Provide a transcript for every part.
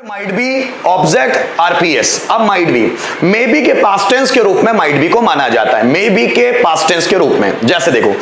Might be object RPS. अब might be may be के past tense के रूप में माइट बी को माना जाता है, मे बी के पास्ट टेंस के रूप में। जैसे देखो,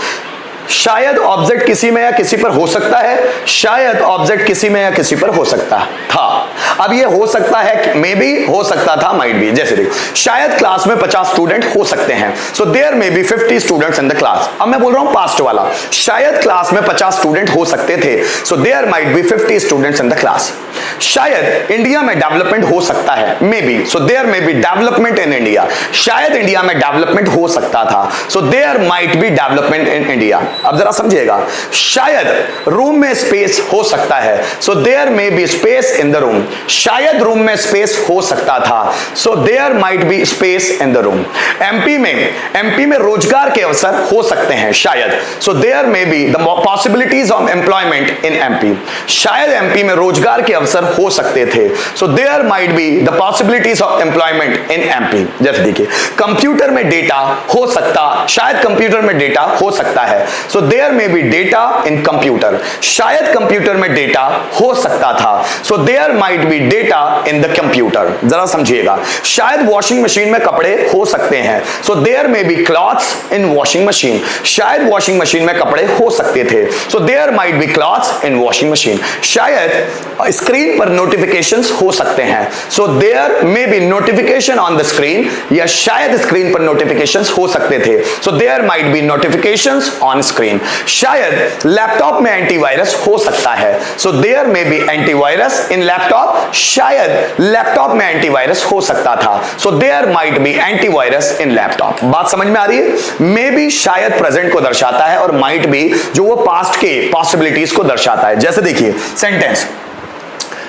शायद ऑब्जेक्ट किसी में या किसी पर हो सकता है, शायद ऑब्जेक्ट किसी में या किसी पर हो सकता था। अब ये हो सकता है मे बी, हो सकता था माइट बी। जैसे देखो, शायद क्लास में 50 स्टूडेंट हो सकते हैं, so there may be 50 students in the class. अब मैं बोल रहा हूं पास्ट वाला, शायद क्लास में 50 स्टूडेंट हो सकते थे, so there might be 50 students in the class. शायद इंडिया में डेवलपमेंट हो सकता है, maybe, so there may be development in India. शायद इंडिया में डेवलपमेंट हो सकता था, so there might be development in India. अब जरा समझिएगा, शायद रूम में स्पेस हो सकता है, so there may be space in the room. शायद रूम में स्पेस हो सकता था, so there might be space in the room. MP में रोजगार के अवसर हो सकते हैं, शायद, so there may be the possibilities of employment in MP. शायद एमपी में रोजगार के अवसर हो सकते थे, so there might be the possibilities of employment in MP. जैसे देखिए, कंप्यूटर में डेटा हो सकता, शायद कंप्यूटर में डेटा हो सकता है, so there may be data in computer. शायद कंप्यूटर में डेटा हो सकता था, so there might be data in the computer. जरा समझिएगा, शायद वॉशिंग मशीन में कपड़े हो सकते हैं, so there may be clothes in washing machine. शायद वॉशिंग मशीन में कपड़े हो सकते थे, so there might be clothes in washing machine. शायद स्क्रीन पर नोटिफिकेशंस हो सकते हैं, so there may be notification on the screen. या शायद स्क्रीन पर नोटिफिकेशंस हो सकते थे, so there might be notifications on screen. शायद लैपटॉप में एंटीवायरस हो सकता है, so there may be antivirus in laptop. शायद लैपटॉप में एंटीवायरस हो सकता था, so there might be antivirus in laptop. बात समझ में आ रही है? मे बी शायद प्रेजेंट को दर्शाता है और माइट बी जो वो पास्ट के पॉसिबिलिटीज को दर्शाता है। जैसे देखिए सेंटेंस,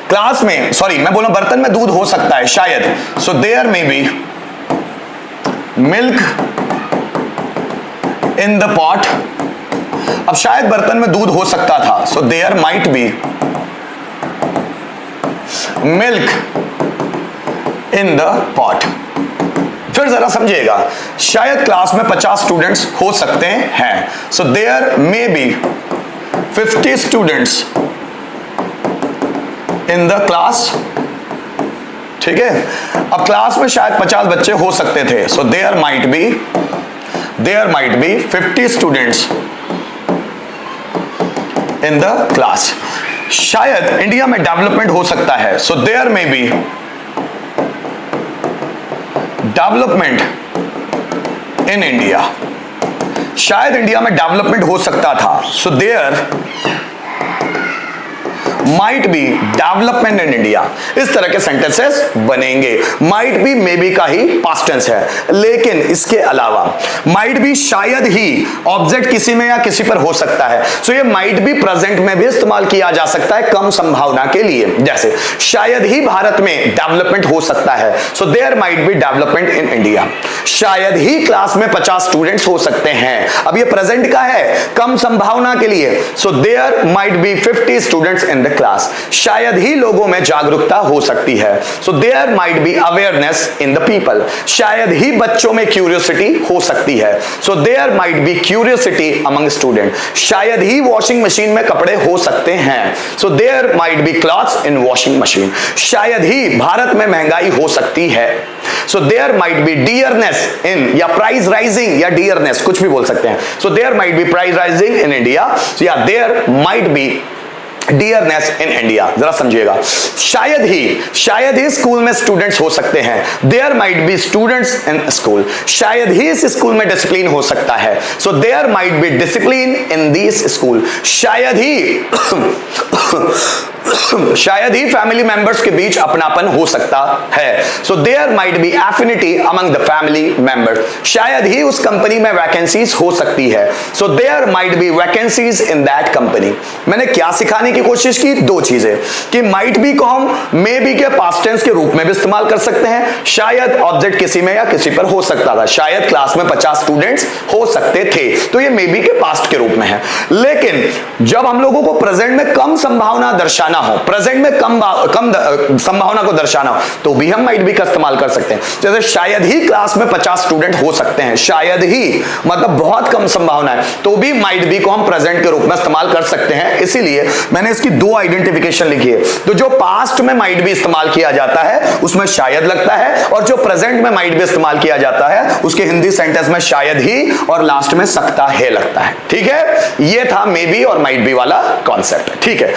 क्लास में, सॉरी मैं बोलूं बर्तन में दूध हो सकता है, शायद, so there may be milk in the pot. अब शायद बर्तन में दूध हो सकता था, so there might be milk in the pot. फिर जरा समझिएगा, शायद क्लास में 50 स्टूडेंट्स हो सकते हैं, so there may be 50 students in the class. ठीक है, अब क्लास में शायद 50 बच्चे हो सकते थे, so there might be 50 students in the class. शायद इंडिया में डेवलपमेंट हो सकता है, so there may be development in India. शायद इंडिया में डेवलपमेंट हो सकता था, so there might be development in India. इस तरह के सेंटेंसेस बनेंगे। माइट बी मे बी का ही पास्ट टेंस है, लेकिन इसके अलावा माइट बी शायद ही ऑब्जेक्ट किसी में या किसी पर हो सकता है, सो ये माइट बी प्रेजेंट में भी इस्तेमाल किया जा सकता है कम संभावना के लिए। जैसे शायद ही भारत में डेवलपमेंट हो सकता है, so there might be development in India. शायद ही क्लास में 50 स्टूडेंट्स हो सकते हैं, अब ये प्रेजेंट का है कम संभावना के लिए, so there might be 50 students in the class. शायद ही लोगों में जागरूकता हो सकती है, so there might be awareness in the people. शायद ही बच्चों में क्यूरियोसिटी हो सकती है, so there might be curiosity among student. शायद ही वॉशिंग मशीन में कपड़े हो सकते हैं, so there might be clothes in washing machine. शायद ही भारत में महंगाई हो सकती है, so there might be dearness इन, या प्राइस राइजिंग या डियरनेस कुछ भी बोल सकते हैं, so there might be price rising in India, या there might be dearness in India. जरा समझिएगा, शायद ही स्कूल में स्टूडेंट्स हो सकते हैं, there might be students in school. शायद ही इस स्कूल में डिसिप्लिन हो सकता है, so there might be discipline in this school. शायद ही फैमिली मेंबर्स के बीच अपनापन हो सकता है, so there might be affinity among the family members. शायद ही उस कंपनी में वैकेंसीज हो सकती है, so there might be vacancies in that company. मैंने क्या सिखाने की कोशिश की? दो चीजें, कि माइट बी को हम मे बी के पास्ट टेंस के रूप में भी इस्तेमाल कर सकते हैं। शायद ऑब्जेक्ट किसी में या किसी पर हो सकता था, शायद क्लास में 50 स्टूडेंट्स हो सकते थे, तो ये मे बी के पास्ट के रूप में है। लेकिन जब हम लोगों को प्रेजेंट में कम संभावना दर्शाने दर्शाना हो, प्रेजेंट में कम संभावना को दर्शाना हो, तो भी हम माइट बी का इस्तेमाल कर सकते हैं। जैसे शायद ही क्लास में 50 स्टूडेंट हो सकते हैं, शायद ही मतलब बहुत कम संभावना है, तो भी माइट बी को हम प्रेजेंट के रूप में इस्तेमाल कर सकते हैं। इसीलिए मैंने इसकी दो आइडेंटिफिकेशन लिखी है। तो जो पास्ट में माइट बी इस्तेमाल किया जाता है उसमें शायद लगता है, और जो प्रेजेंट में माइट बी इस्तेमाल किया जाता है उसके हिंदी सेंटेंस में शायद ही और लास्ट में सकता है लगता है। ठीक है, ये था मे बी और माइट बी वाला कॉन्सेप्ट। ठीक है,